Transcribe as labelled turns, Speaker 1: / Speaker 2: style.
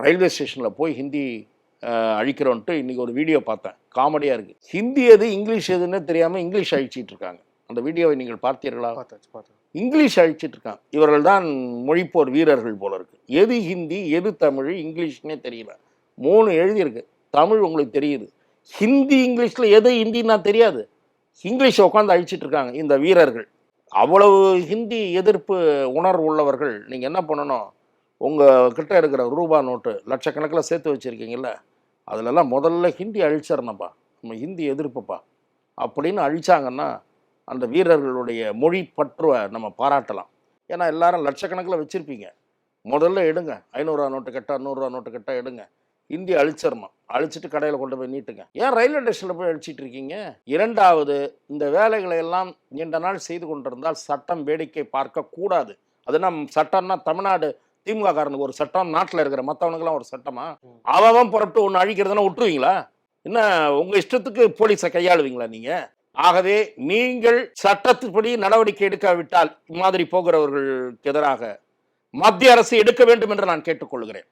Speaker 1: Railway ஸ்டேஷனில் போய் ஹிந்தி அழிக்கிறோன்ட்டு இன்றைக்கி ஒரு வீடியோ பார்த்தேன், காமெடியாக இருக்குது. ஹிந்தி எது இங்கிலீஷ் எதுன்னு தெரியாமல் இங்கிலீஷ் அழிச்சிட்டு இருக்காங்க. அந்த வீடியோவை நீங்கள் பார்த்தீர்களா? இங்கிலீஷ் அழிச்சிட்டு இருக்காங்க. இவர்கள் தான் மொழிப்போர் வீரர்கள் போல இருக்கு. எது ஹிந்தி எது தமிழ் இங்கிலீஷ்னே தெரியல. 3 எழுதியிருக்கு. தமிழ் உங்களுக்கு தெரியுது, ஹிந்தி இங்கிலீஷில் எது ஹிந்தின்னா தெரியாது. இங்கிலீஷை உட்காந்து அழிச்சிட்டு இருக்காங்க இந்த வீரர்கள். அவ்வளவு ஹிந்தி எதிர்ப்பு உணர்வு உள்ளவர்கள். நீங்கள் என்ன பண்ணணும், உங்கள் கிட்ட இருக்கிற ரூபா நோட்டு லட்சக்கணக்கில் சேர்த்து வச்சுருக்கீங்கள, அதிலெல்லாம் முதல்ல ஹிந்தி அழிச்சிடணும்ப்பா, நம்ம ஹிந்தி எதிர்ப்புப்பா அப்படின்னு அழிச்சாங்கன்னா அந்த வீரர்களுடைய மொழி பற்றுவை நம்ம பாராட்டலாம். ஏன்னா எல்லாரும் லட்சக்கணக்கில் வச்சுருப்பீங்க, முதல்ல எடுங்க. 500 நோட்டு கட்டா 100 நோட்டு கட்டா எடுங்க, ஹிந்தி அழிச்சிடணும். அழிச்சிட்டு கடையில் கொண்டு போய் நீட்டுங்க. ஏன் ரயில்வே ஸ்டேஷனில் போய் அழிச்சிட்டு இருக்கீங்க? இரண்டாவது, இந்த வேலைகளை எல்லாம் நீண்ட நாள் செய்து கொண்டிருந்தால் சட்டம் வேடிக்கை பார்க்கக்கூடாது. அதுனா சட்டம்னா தமிழ்நாடு திமுக காரனுக்கு ஒரு சட்டம், நாட்டில் இருக்கிற மற்றவனுக்கெல்லாம் ஒரு சட்டமா? அவன் புறப்பட்டு ஒன்று அழிக்கிறதுனா விட்டுருவீங்களா? என்ன உங்கள் இஷ்டத்துக்கு போலீஸை கையாளுவீங்களா நீங்கள்? ஆகவே நீங்கள் சட்டத்தின்படி நடவடிக்கை எடுக்காவிட்டால் மாதிரி போகிறவர்களுக்கு எதிராக மத்திய அரசு எடுக்க வேண்டும் என்று நான் கேட்டுக்கொள்கிறேன்.